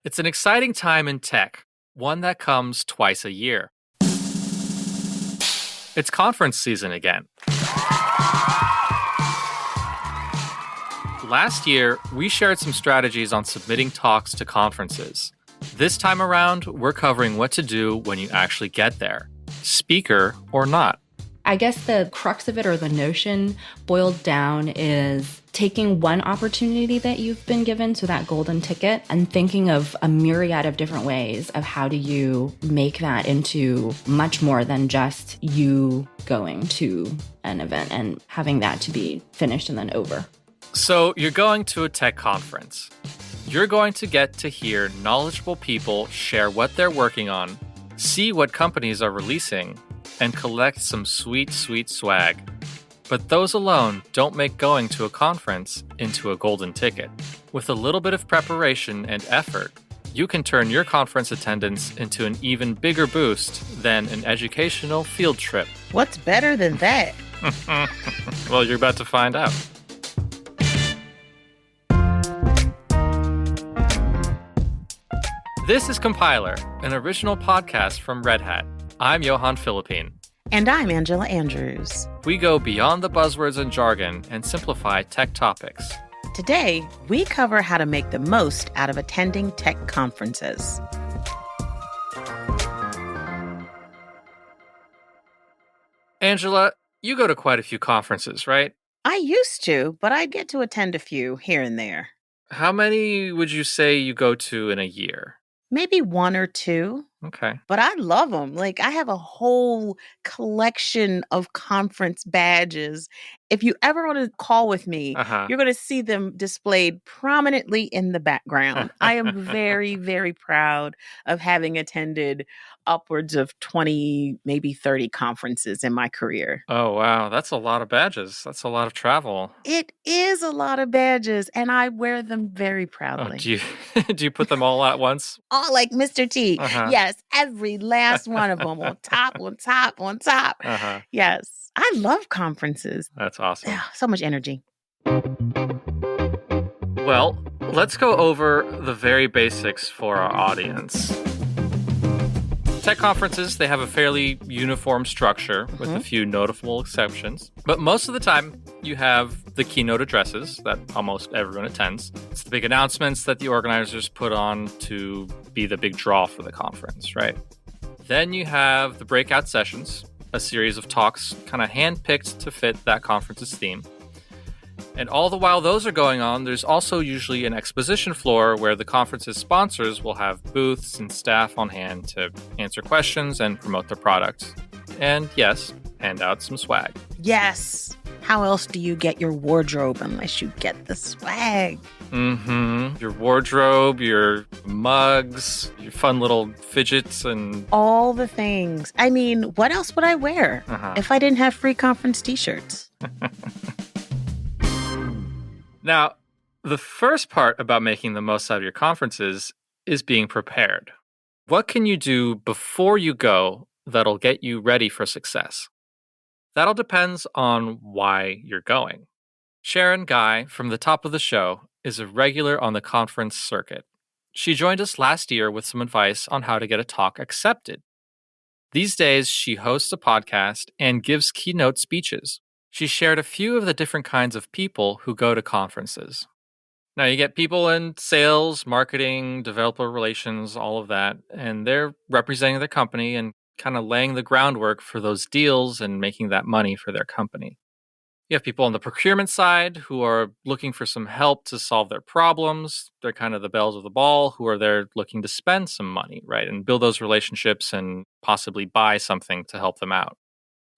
It's an exciting time in tech, one that comes twice a year. It's conference season again. Last year, we shared some strategies on submitting talks to conferences. This time around, we're covering what to do when you actually get there, speaker or not. I guess the crux of it, or the notion boiled down, is taking one opportunity that you've been given, so that golden ticket, and thinking of a myriad of different ways of how do you make that into much more than just you going to an event and having that to be finished and then over. So you're going to a tech conference. You're going to get to hear knowledgeable people share what they're working on, see what companies are releasing, and collect some sweet, sweet swag. But those alone don't make going to a conference into a golden ticket. With a little bit of preparation and effort, you can turn your conference attendance into an even bigger boost than an educational field trip. What's better than that? Well, you're about to find out. This is Compiler, an original podcast from Red Hat. I'm Johan Philippine. And I'm Angela Andrews. We go beyond the buzzwords and jargon and simplify tech topics. Today, we cover how to make the most out of attending tech conferences. Angela, you go to quite a few conferences, right? I used to, but I get to attend a few here and there. How many would you say you go to in a year? Maybe one or two. Okay. But I love them. Like, I have a whole collection of conference badges. If you ever want to call with me, you're going to see them displayed prominently in the background. I am very, very proud of having attended upwards of 20, maybe 30 conferences in my career. Oh, wow. That's a lot of badges. That's a lot of travel. It is a lot of badges, and I wear them very proudly. Oh, do you put them all at once? All like Mr. T. Yes, every last one of them on top, on top, on top. Yes, I love conferences. That's awesome. So much energy. Well, let's go over the very basics for our audience. Tech conferences, they have a fairly uniform structure with a few notable exceptions. But most of the time, you have the keynote addresses that almost everyone attends. It's the big announcements that the organizers put on to be the big draw for the conference, right? Then you have the breakout sessions, a series of talks kind of handpicked to fit that conference's theme. And all the while those are going on, there's also usually an exposition floor where the conference's sponsors will have booths and staff on hand to answer questions and promote their products. And yes, hand out some swag. Yes. How else do you get your wardrobe unless you get the swag? Your wardrobe, your mugs, your fun little fidgets, and all the things. I mean, what else would I wear if I didn't have free conference t-shirts? Now, the first part about making the most out of your conferences is being prepared. What can you do before you go that'll get you ready for success? That all depends on why you're going. Sharon Guy from the top of the show is a regular on the conference circuit. She joined us last year with some advice on how to get a talk accepted. These days, she hosts a podcast and gives keynote speeches. She shared a few of the different kinds of people who go to conferences. Now, you get people in sales, marketing, developer relations, all of that, and they're representing their company and kind of laying the groundwork for those deals and making that money for their company. You have people on the procurement side who are looking for some help to solve their problems. They're kind of the bells of the ball who are there looking to spend some money, right, and build those relationships and possibly buy something to help them out.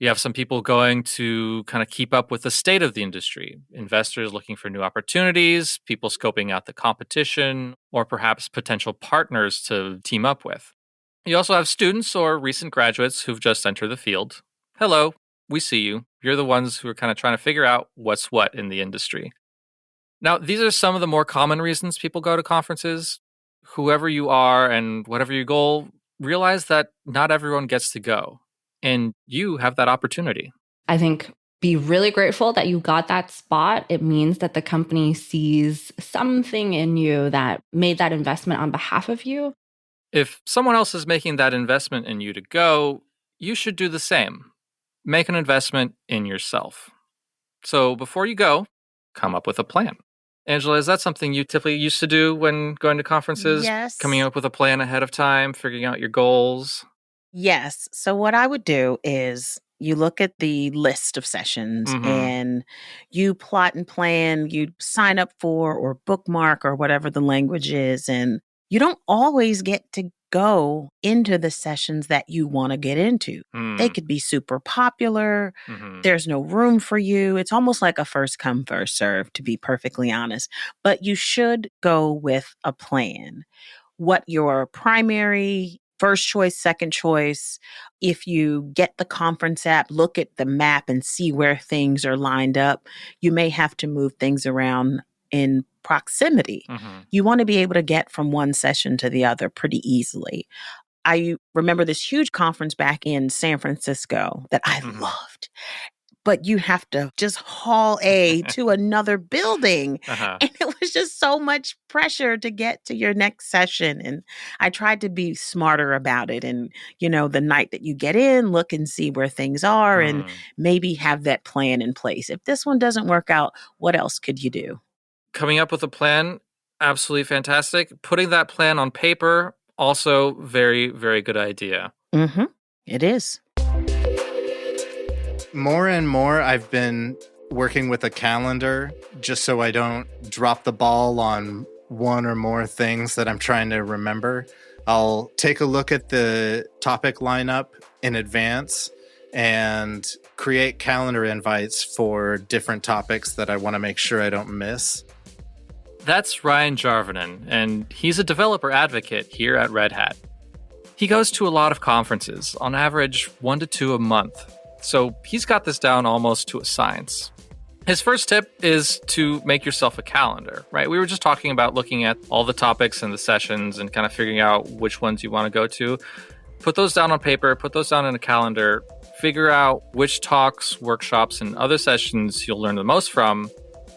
You have some people going to kind of keep up with the state of the industry, investors looking for new opportunities, people scoping out the competition, or perhaps potential partners to team up with. You also have students or recent graduates who've just entered the field. Hello, we see you. You're the ones who are kind of trying to figure out what's what in the industry. Now, these are some of the more common reasons people go to conferences. Whoever you are and whatever your goal, realize that not everyone gets to go. And you have that opportunity. I think Be really grateful that you got that spot. It means that the company sees something in you that made that investment on behalf of you. If someone else is making that investment in you to go, you should do the same. Make an investment in yourself. So before you go, come up with a plan. Angela, is that something you typically used to do when going to conferences? Yes. Coming up with a plan ahead of time, figuring out your goals? Yes. So what I would do is you look at the list of sessions and you plot and plan, you sign up for or bookmark or whatever the language is. And you don't always get to go into the sessions that you want to get into. They could be super popular. There's no room for you. It's almost like a first come, first serve, to be perfectly honest. But you should go with a plan. What your primary first choice, second choice. If you get the conference app, look at the map and see where things are lined up. You may have to move things around in proximity. You want to be able to get from one session to the other pretty easily. I remember this huge conference back in San Francisco that I loved. But you have to just haul to another building. And it was just so much pressure to get to your next session. And I tried to be smarter about it. And, the night that you get in, look and see where things are and maybe have that plan in place. If this one doesn't work out, what else could you do? Coming up with a plan, absolutely fantastic. Putting that plan on paper, also very, very good idea. It is. More and more, I've been working with a calendar just so I don't drop the ball on one or more things that I'm trying to remember. I'll take a look at the topic lineup in advance and create calendar invites for different topics that I want to make sure I don't miss. That's Ryan Jarvinen, and he's a developer advocate here at Red Hat. He goes to a lot of conferences, on average 1 to 2 a month. So he's got this down almost to a science. His first tip is to make yourself a calendar, right? We were just talking about looking at all the topics and the sessions and kind of figuring out which ones you want to go to. Put those down on paper, put those down in a calendar, figure out which talks, workshops, and other sessions you'll learn the most from.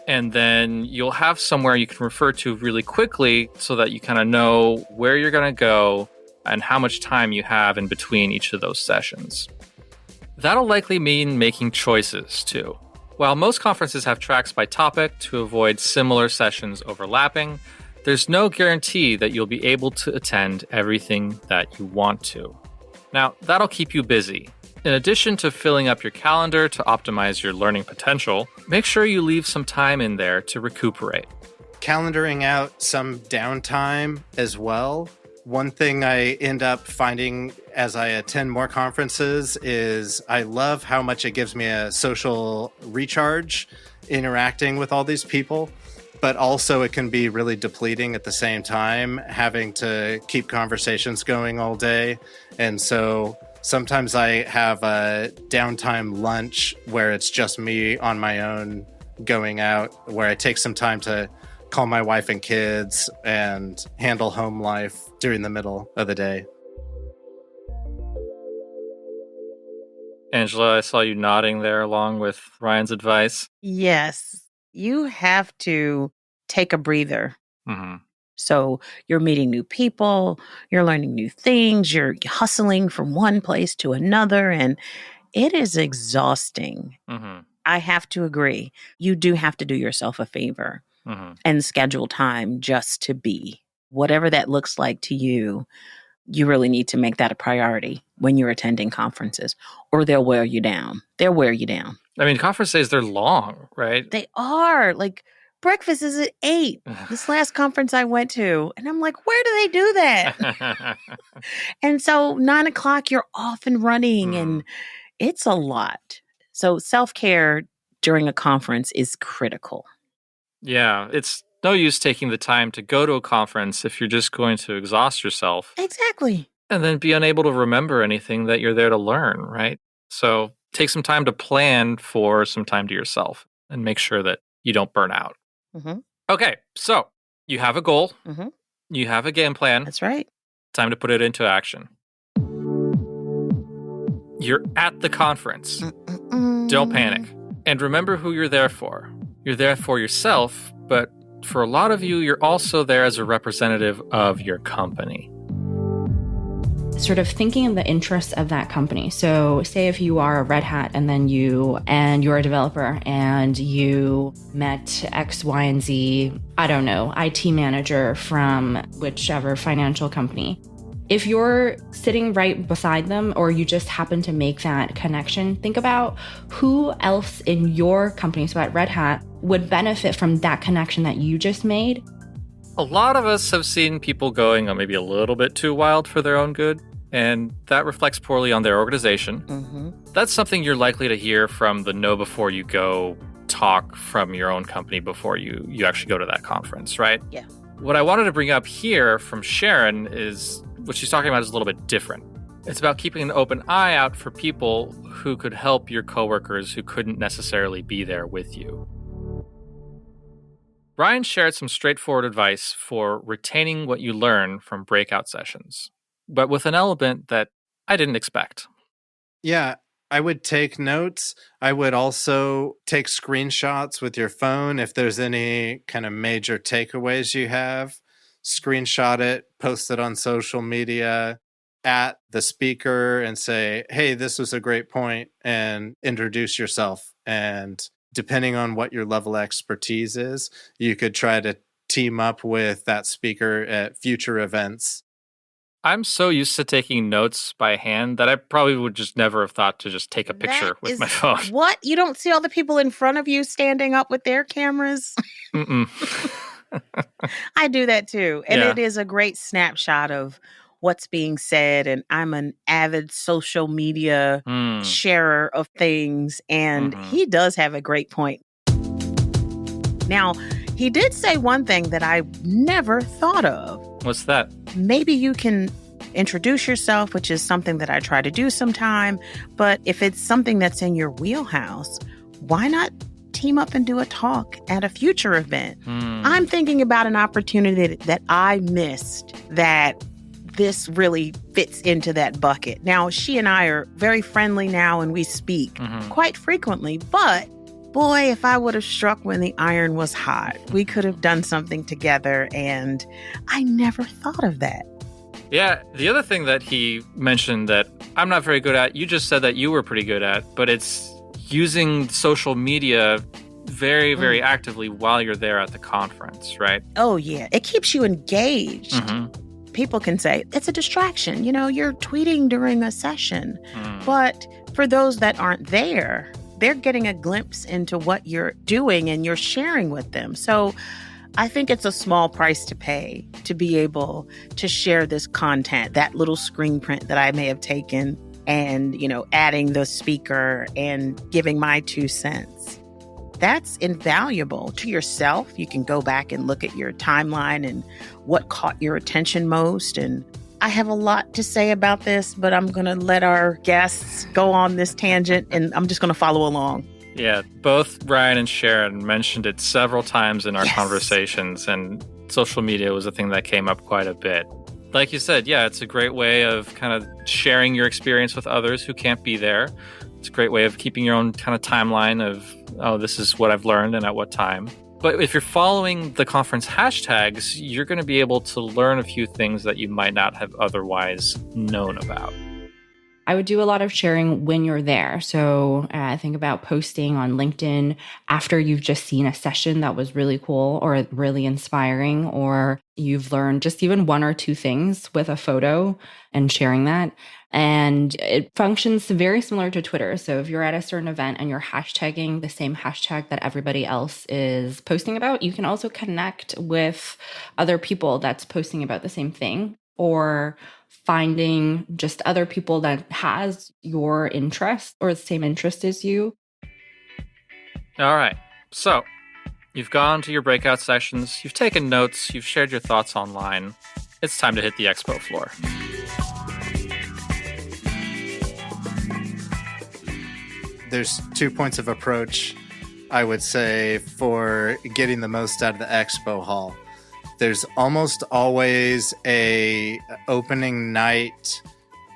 And then you'll have somewhere you can refer to really quickly so that you kind of know where you're going to go and how much time you have in between each of those sessions. That'll likely mean making choices, too. While most conferences have tracks by topic to avoid similar sessions overlapping, there's no guarantee that you'll be able to attend everything that you want to. Now, that'll keep you busy. In addition to filling up your calendar to optimize your learning potential, make sure you leave some time in there to recuperate. Calendaring out some downtime as well. One thing I end up finding as I attend more conferences is I love how much it gives me a social recharge interacting with all these people, but also it can be really depleting at the same time, having to keep conversations going all day. And so sometimes I have a downtime lunch where it's just me on my own going out, where I take some time to call my wife and kids and handle home life during the middle of the day. Angela, I saw you nodding there along with Ryan's advice. Yes, you have to take a breather. So you're meeting new people, you're learning new things, you're hustling from one place to another, and it is exhausting. I have to agree. You do have to do yourself a favor and schedule time just to be. Whatever that looks like to you, you really need to make that a priority when you're attending conferences, or they'll wear you down. They'll wear you down. I mean, conference days, they're long, right? They are. Like, breakfast is at 8. This last conference I went to, and I'm like, where do they do that? And so 9 o'clock, you're off and running, and it's a lot. So self-care during a conference is critical. Yeah, it's no use taking the time to go to a conference if you're just going to exhaust yourself. Exactly. And then be unable to remember anything that you're there to learn, right? So take some time to plan for some time to yourself and make sure that you don't burn out. Okay, so you have a goal. You have a game plan. That's right. Time to put it into action. You're at the conference. Don't panic. And remember who you're there for. You're there for yourself, but for a lot of you, you're also there as a representative of your company. Sort of thinking in the interests of that company. So say if you are a Red Hat and you're a developer and you met X, Y, and Z, I don't know, IT manager from whichever financial company. If you're sitting right beside them or you just happen to make that connection, think about who else in your company, so at Red Hat, would benefit from that connection that you just made. A lot of us have seen people going maybe a little bit too wild for their own good, and that reflects poorly on their organization. Mm-hmm. That's something you're likely to hear from the know before you go talk from your own company before you actually go to that conference, right? Yeah. What I wanted to bring up here from Sharon is what she's talking about is a little bit different. It's about keeping an open eye out for people who could help your coworkers who couldn't necessarily be there with you. Ryan shared some straightforward advice for retaining what you learn from breakout sessions, but with an element that I didn't expect. Yeah, I would take notes. I would also take screenshots with your phone if there's any kind of major takeaways you have. Screenshot it, post it on social media, at the speaker and say, hey, this was a great point, and introduce yourself. And depending on what your level of expertise is, you could try to team up with that speaker at future events. I'm so used to taking notes by hand that I probably would just never have thought to just take a picture with my phone. What? You don't see all the people in front of you standing up with their cameras? Mm-mm. I do that too. And It is a great snapshot of what's being said. And I'm an avid social media sharer of things. And he does have a great point. Now, he did say one thing that I never thought of. What's that? Maybe you can introduce yourself, which is something that I try to do sometime. But if it's something that's in your wheelhouse, why not team up and do a talk at a future event? I'm thinking about an opportunity that I missed that this really fits into that bucket. Now, she and I are very friendly now and we speak quite frequently, but boy, if I would have struck when the iron was hot, we could have done something together, and I never thought of that. Yeah, the other thing that he mentioned that I'm not very good at, you just said that you were pretty good at, but it's using social media very, very actively while you're there at the conference, right? Oh, yeah. It keeps you engaged. People can say, it's a distraction. You know, you're tweeting during a session. But for those that aren't there, they're getting a glimpse into what you're doing and you're sharing with them. So I think it's a small price to pay to be able to share this content, that little screen print that I may have taken and, you know, adding the speaker and giving my 2 cents. That's invaluable to yourself. You can go back and look at your timeline and what caught your attention most. And I have a lot to say about this, but I'm going to let our guests go on this tangent and I'm just going to follow along. Yeah, both Ryan and Sharon mentioned it several times in our conversations, and social media was a thing that came up quite a bit. Like you said, yeah, it's a great way of kind of sharing your experience with others who can't be there. It's a great way of keeping your own kind of timeline of, oh, this is what I've learned and at what time. But if you're following the conference hashtags, you're going to be able to learn a few things that you might not have otherwise known about. I would do a lot of sharing when you're there. So think about posting on LinkedIn after you've just seen a session that was really cool or really inspiring, or you've learned just even 1 or 2 things with a photo and sharing that. And it functions very similar to Twitter. So if you're at a certain event and you're hashtagging the same hashtag that everybody else is posting about, you can also connect with other people that's posting about the same thing, or finding just other people that has your interest or the same interest as you. All right. So you've gone to your breakout sessions, you've taken notes, you've shared your thoughts online. It's time to hit the expo floor. There's 2 points of approach, I would say, for getting the most out of the expo hall. There's almost always a opening night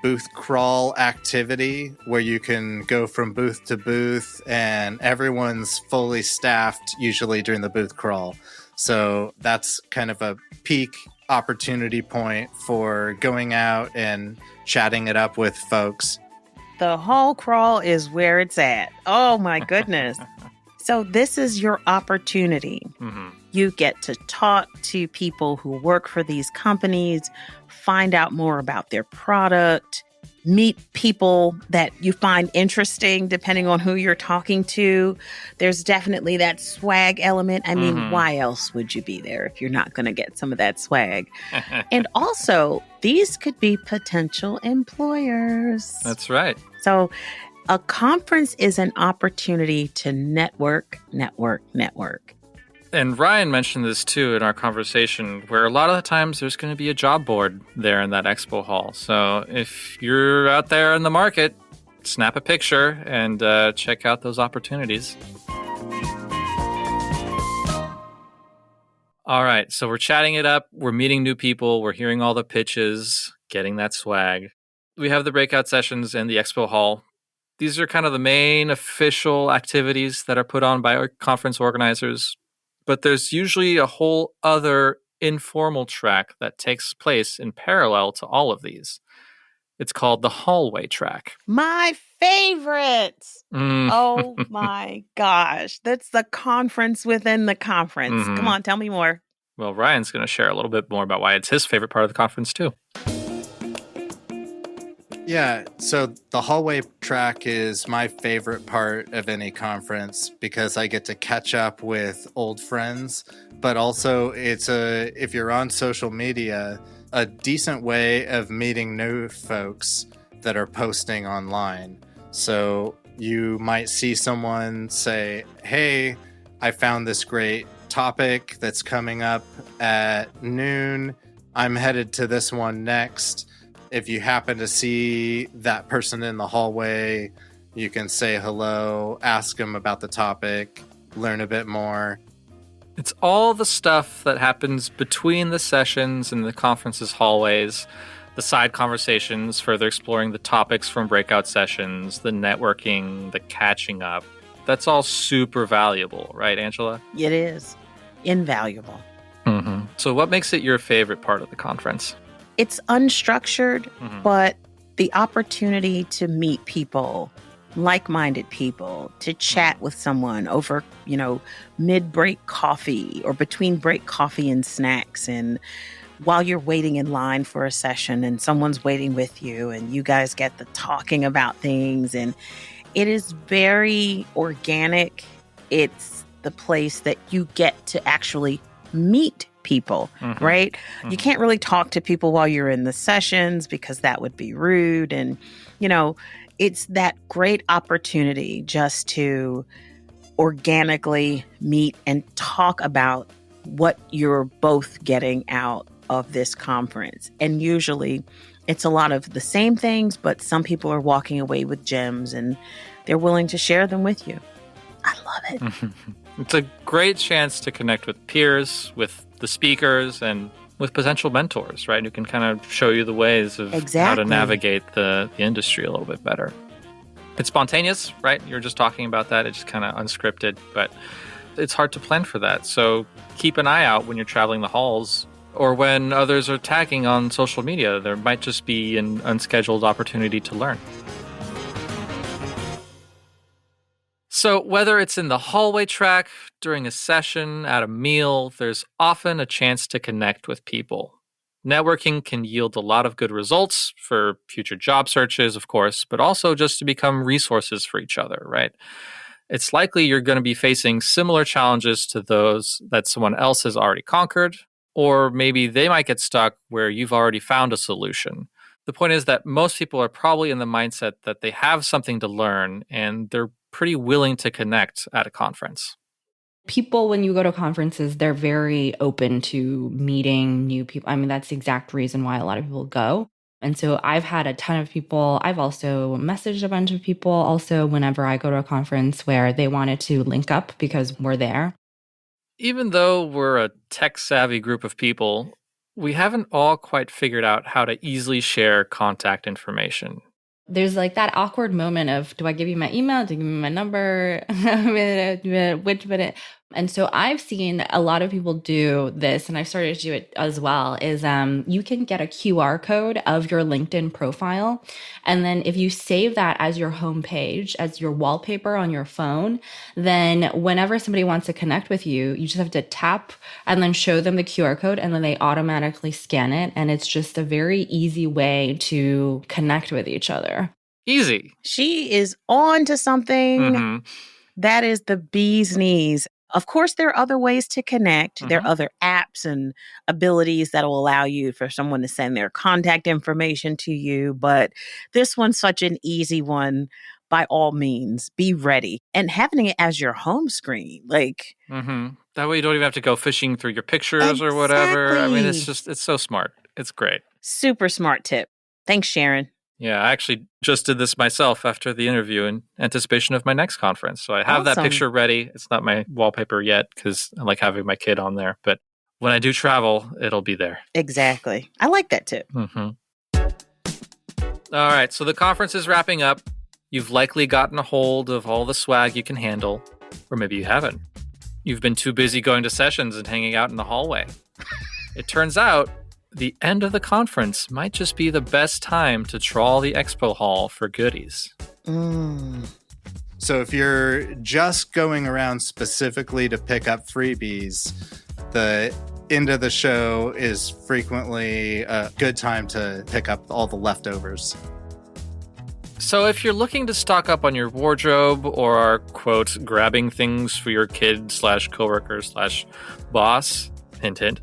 booth crawl activity where you can go from booth to booth, and everyone's fully staffed usually during the booth crawl. So that's kind of a peak opportunity point for going out and chatting it up with folks. The hall crawl is where it's at. Oh my goodness. So this is your opportunity. Mm-hmm. You get to talk to people who work for these companies, find out more about their product, meet people that you find interesting depending on who you're talking to. There's definitely that swag element. I mean, why else would you be there if you're not going to get some of that swag? And also, these could be potential employers. That's right. So a conference is an opportunity to network. And Ryan mentioned this too in our conversation, where a lot of the times there's going to be a job board there in that expo hall. So if you're out there in the market, snap a picture and check out those opportunities. All right, so we're chatting it up. We're meeting new people. We're hearing all the pitches, getting that swag. We have the breakout sessions in the expo hall. These are kind of the main official activities that are put on by our conference organizers. But there's usually a whole other informal track that takes place in parallel to all of these. It's called the hallway track. My favorite. Oh my gosh. That's the conference within the conference. Come on, tell me more. Well, Ryan's going to share a little bit more about why it's his favorite part of the conference too. Yeah, so the hallway track is my favorite part of any conference because I get to catch up with old friends, but also if you're on social media, a decent way of meeting new folks that are posting online. So you might see someone say, hey, I found this great topic that's coming up at noon. I'm headed to this one next. If you happen to see that person in the hallway, you can say hello, ask them about the topic, learn a bit more. It's all the stuff that happens between the sessions and the conference's hallways, the side conversations, further exploring the topics from breakout sessions, the networking, the catching up. That's all super valuable, right, Angela? It is. Invaluable. Mm-hmm. So what makes it your favorite part of the conference? It's unstructured, but the opportunity to meet people, like-minded people, to chat with someone over, mid-break coffee or between break coffee and snacks, and while you're waiting in line for a session and someone's waiting with you and you guys get the talking about things, and it is very organic. It's the place that you get to actually meet people, right? You can't really talk to people while you're in the sessions because that would be rude. And, it's that great opportunity just to organically meet and talk about what you're both getting out of this conference. And usually it's a lot of the same things, but some people are walking away with gems and they're willing to share them with you. I love it. It's a great chance to connect with peers, with the speakers, and with potential mentors, right? Who can kind of show you the ways of how to navigate the industry a little bit better. It's spontaneous, right? You're just talking about that. It's just kind of unscripted, but it's hard to plan for that. So keep an eye out when you're traveling the halls or when others are tagging on social media. There might just be an unscheduled opportunity to learn. So whether it's in the hallway track, during a session, at a meal, there's often a chance to connect with people. Networking can yield a lot of good results for future job searches, of course, but also just to become resources for each other, right? It's likely you're going to be facing similar challenges to those that someone else has already conquered, or maybe they might get stuck where you've already found a solution. The point is that most people are probably in the mindset that they have something to learn and they're pretty willing to connect at a conference. People, when you go to conferences, they're very open to meeting new people. I mean, that's the exact reason why a lot of people go. And so I've had a ton of people. I've also messaged a bunch of people also whenever I go to a conference where they wanted to link up because we're there. Even though we're a tech-savvy group of people, we haven't all quite figured out how to easily share contact information. There's like that awkward moment of, do I give you my email? Do I give you my number? And so I've seen a lot of people do this, and I've started to do it as well, is you can get a QR code of your LinkedIn profile. And then if you save that as your homepage, as your wallpaper on your phone, then whenever somebody wants to connect with you, you just have to tap and then show them the QR code, and then they automatically scan it. And it's just a very easy way to connect with each other. Easy. She is on to something. Mm-hmm. That is the bee's knees. Of course, there are other ways to connect. Mm-hmm. There are other apps and abilities that will allow you for someone to send their contact information to you. But this one's such an easy one. By all means, be ready. And having it as your home screen, like... Mm-hmm. That way you don't even have to go fishing through your pictures or whatever. I mean, it's so smart. It's great. Super smart tip. Thanks, Sharon. Yeah, I actually just did this myself after the interview in anticipation of my next conference. So I have that picture ready. It's not my wallpaper yet because I like having my kid on there. But when I do travel, it'll be there. Exactly. I like that tip. Mm-hmm. All right. So the conference is wrapping up. You've likely gotten a hold of all the swag you can handle. Or maybe you haven't. You've been too busy going to sessions and hanging out in the hallway. It turns out the end of the conference might just be the best time to trawl the expo hall for goodies. So if you're just going around specifically to pick up freebies, the end of the show is frequently a good time to pick up all the leftovers. So if you're looking to stock up on your wardrobe or are, quote, grabbing things for your kid/coworker/boss, hint, hint,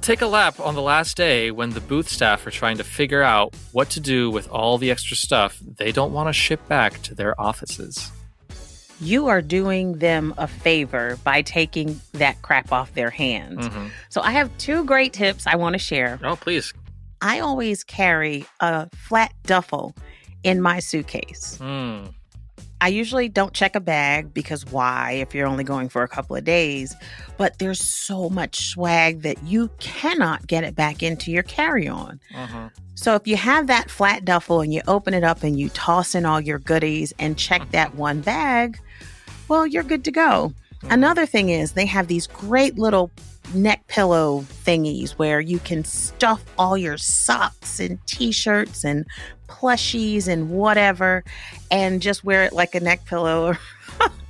take a lap on the last day when the booth staff are trying to figure out what to do with all the extra stuff they don't want to ship back to their offices. You are doing them a favor by taking that crap off their hands. Mm-hmm. So I have 2 great tips I want to share. Oh, please. I always carry a flat duffel in my suitcase. I usually don't check a bag because why if you're only going for a couple of days, but there's so much swag that you cannot get it back into your carry-on. Uh-huh. So if you have that flat duffel and you open it up and you toss in all your goodies and check that one bag, well, you're good to go. Uh-huh. Another thing is they have these great little neck pillow thingies where you can stuff all your socks and t-shirts and plushies and whatever and just wear it like a neck pillow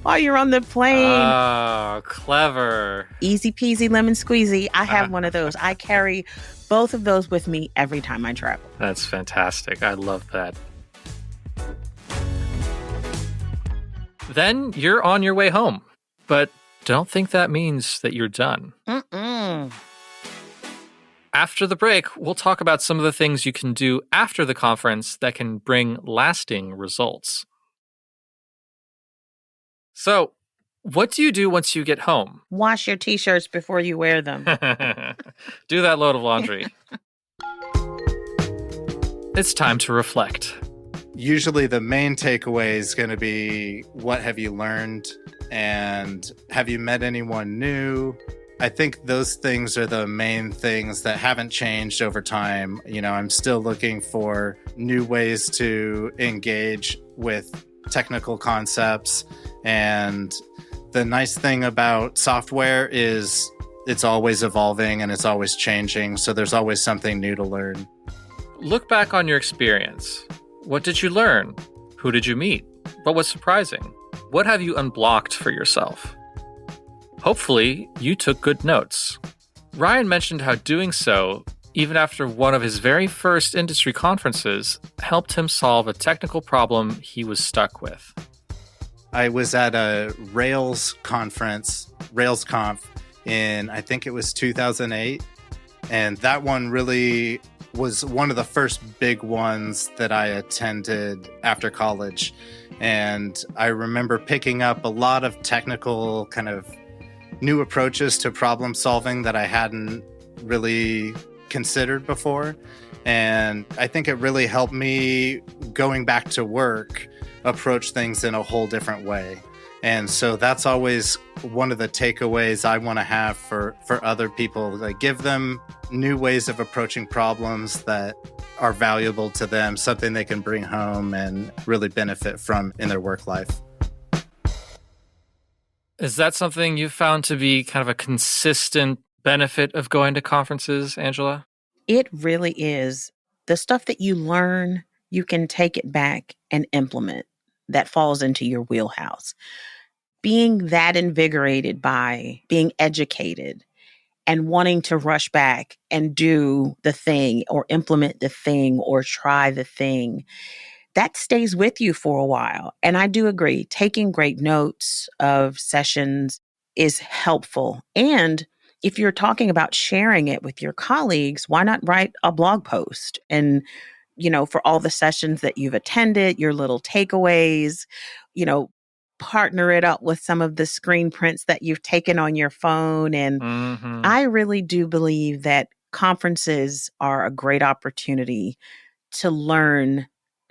while you're on the plane. Oh, clever. Easy peasy lemon squeezy. I have one of those. I carry both of those with me every time I travel. That's fantastic. I love that. Then you're on your way home, but don't think that means that you're done. After the break, we'll talk about some of the things you can do after the conference that can bring lasting results. So, what do you do once you get home? Wash your t-shirts before you wear them. Do that load of laundry. It's time to reflect. Usually the main takeaway is going to be, what have you learned? And have you met anyone new? I think those things are the main things that haven't changed over time. You know, I'm still looking for new ways to engage with technical concepts. And the nice thing about software is it's always evolving and it's always changing. So there's always something new to learn. Look back on your experience. What did you learn? Who did you meet? What was surprising? What have you unblocked for yourself? Hopefully, you took good notes. Ryan mentioned how doing so, even after one of his very first industry conferences, helped him solve a technical problem he was stuck with. I was at a Rails conference, RailsConf, in, I think it was 2008. And that one really was one of the first big ones that I attended after college. And I remember picking up a lot of technical kind of new approaches to problem solving that I hadn't really considered before. And I think it really helped me, going back to work, approach things in a whole different way. And so that's always one of the takeaways I want to have for other people. Like, give them new ways of approaching problems that are valuable to them, something they can bring home and really benefit from in their work life. Is that something you found to be kind of a consistent benefit of going to conferences, Angela? It really is. The stuff that you learn, you can take it back and implement. That falls into your wheelhouse. Being that invigorated by being educated and wanting to rush back and do the thing or implement the thing or try the thing, that stays with you for a while. And I do agree, taking great notes of sessions is helpful. And if you're talking about sharing it with your colleagues, why not write a blog post and, for all the sessions that you've attended, your little takeaways, partner it up with some of the screen prints that you've taken on your phone. And I really do believe that conferences are a great opportunity to learn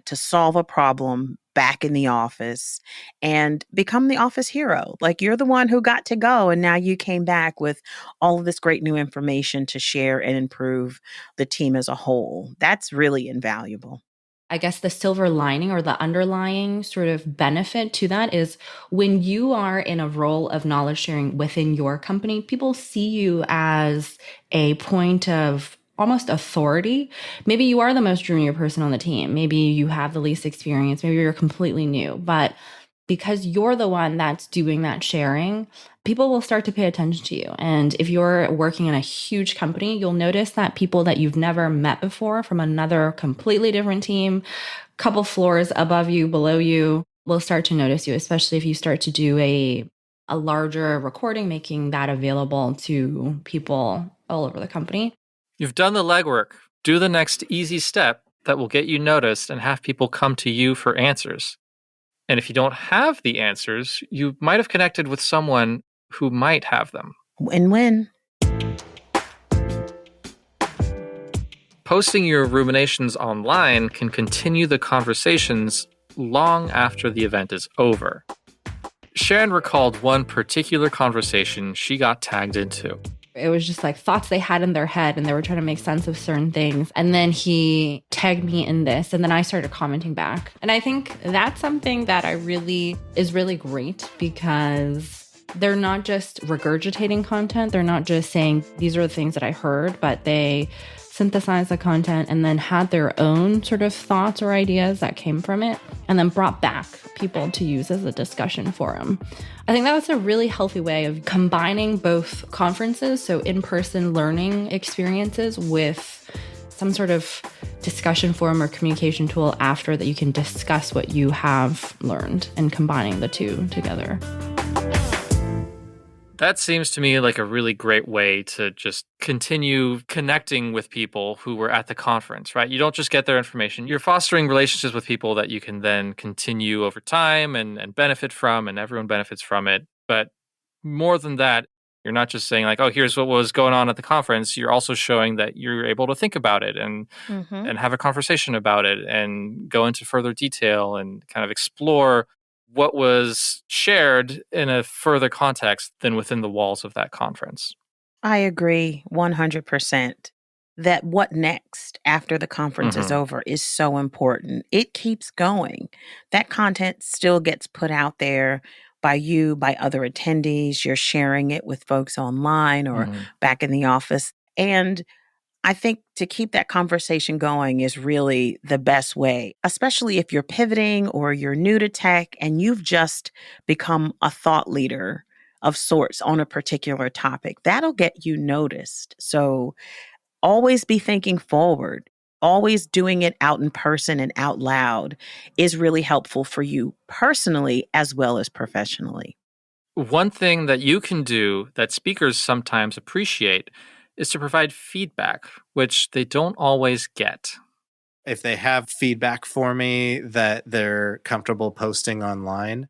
to solve a problem back in the office and become the office hero. Like, you're the one who got to go, and now you came back with all of this great new information to share and improve the team as a whole. That's really invaluable. I guess the silver lining or the underlying sort of benefit to that is when you are in a role of knowledge sharing within your company, people see you as a point of almost authority. Maybe you are the most junior person on the team. Maybe you have the least experience. Maybe you're completely new. But because you're the one that's doing that sharing, people will start to pay attention to you. And if you're working in a huge company, you'll notice that people that you've never met before from another completely different team, couple floors above you, below you, will start to notice you, especially if you start to do a larger recording, making that available to people all over the company. You've done the legwork. Do the next easy step that will get you noticed and have people come to you for answers. And if you don't have the answers, you might have connected with someone who might have them. Win-win. Posting your ruminations online can continue the conversations long after the event is over. Sharon recalled one particular conversation she got tagged into. It was just like thoughts they had in their head and they were trying to make sense of certain things. And then he tagged me in this and then I started commenting back. And I think that's something that is really great because they're not just regurgitating content. They're not just saying, these are the things that I heard, but they synthesized the content and then had their own sort of thoughts or ideas that came from it and then brought back people to use as a discussion forum. I think that was a really healthy way of combining both conferences, so in-person learning experiences, with some sort of discussion forum or communication tool after that you can discuss what you have learned and combining the two together. That seems to me like a really great way to just continue connecting with people who were at the conference, right? You don't just get their information. You're fostering relationships with people that you can then continue over time and benefit from, and everyone benefits from it. But more than that, you're not just saying like, oh, here's what was going on at the conference. You're also showing that you're able to think about it and have a conversation about it and go into further detail and kind of explore what was shared in a further context than within the walls of that conference. I agree 100% that what next after the conference is over is so important. It keeps going. That content still gets put out there by you, by other attendees. You're sharing it with folks online or back in the office. And I think to keep that conversation going is really the best way, especially if you're pivoting or you're new to tech and you've just become a thought leader of sorts on a particular topic. That'll get you noticed. So always be thinking forward. Always doing it out in person and out loud is really helpful for you personally as well as professionally. One thing that you can do that speakers sometimes appreciate is to provide feedback, which they don't always get. If they have feedback for me that they're comfortable posting online,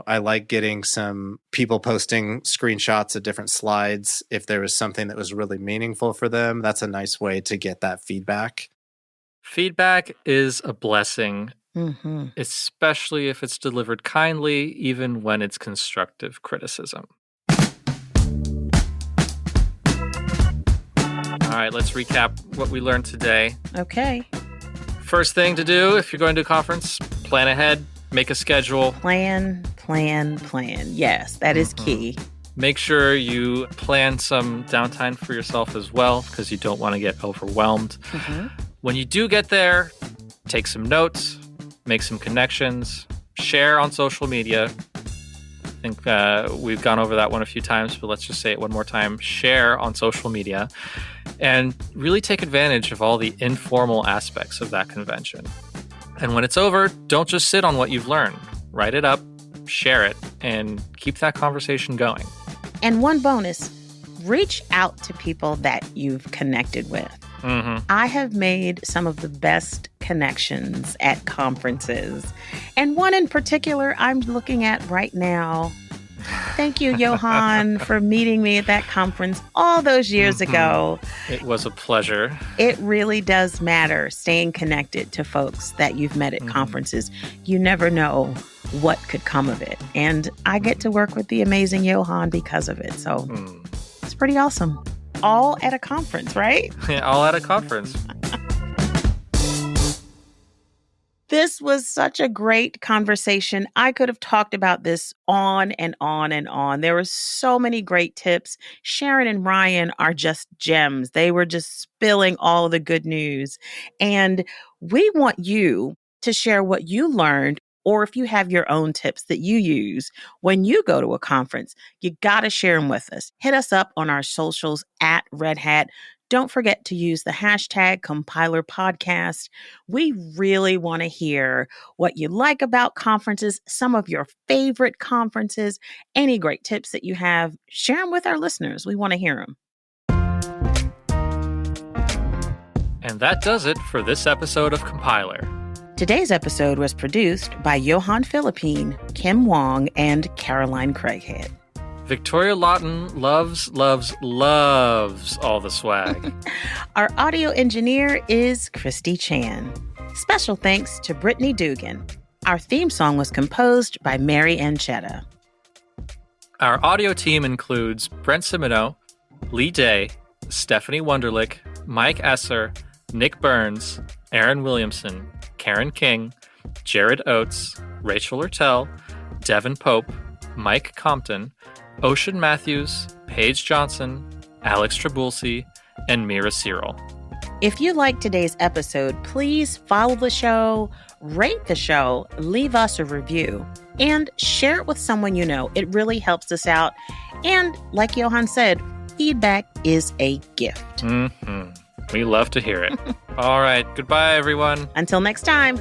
I like getting some people posting screenshots of different slides. If there was something that was really meaningful for them, that's a nice way to get that feedback. Feedback is a blessing, especially if it's delivered kindly, even when it's constructive criticism. All right, let's recap what we learned today. Okay. First thing to do if you're going to a conference, plan ahead, make a schedule. Plan. Yes, that is key. Make sure you plan some downtime for yourself as well, because you don't want to get overwhelmed. When you do get there, take some notes, make some connections, share on social media. I think we've gone over that one a few times, but let's just say it one more time. Share on social media and really take advantage of all the informal aspects of that convention. And when it's over, don't just sit on what you've learned. Write it up, share it, and keep that conversation going. And one bonus, reach out to people that you've connected with. I have made some of the best connections at conferences. And one in particular I'm looking at right now. Thank you, Johan, for meeting me at that conference all those years ago. It was a pleasure. It really does matter, staying connected to folks that you've met at conferences. You never know what could come of it. And I get to work with the amazing Johan because of it. So it's pretty awesome. All at a conference, right? Yeah, all at a conference. This was such a great conversation. I could have talked about this on and on and on. There were so many great tips. Sharon and Ryan are just gems. They were just spilling all the good news. And we want you to share what you learned, or if you have your own tips that you use when you go to a conference, you got to share them with us. Hit us up on our socials at Red Hat. Don't forget to use the hashtag #CompilerPodcast. We really want to hear what you like about conferences, some of your favorite conferences, any great tips that you have. Share them with our listeners. We want to hear them. And that does it for this episode of Compiler. Today's episode was produced by Johan Philippine, Kim Wong, and Caroline Craighead. Victoria Lawton loves all the swag. Our audio engineer is Christy Chan. Special thanks to Brittany Dugan. Our theme song was composed by Mary Anchetta. Our audio team includes Brent Simino, Lee Day, Stephanie Wunderlich, Mike Esser, Nick Burns, Aaron Williamson, Karen King, Jared Oates, Rachel Ertel, Devin Pope, Mike Compton, Ocean Matthews, Paige Johnson, Alex Trabulsi, and Mira Cyril. If you liked today's episode, please follow the show, rate the show, leave us a review, and share it with someone you know. It really helps us out. And like Johan said, feedback is a gift. We love to hear it. All right. Goodbye, everyone. Until next time.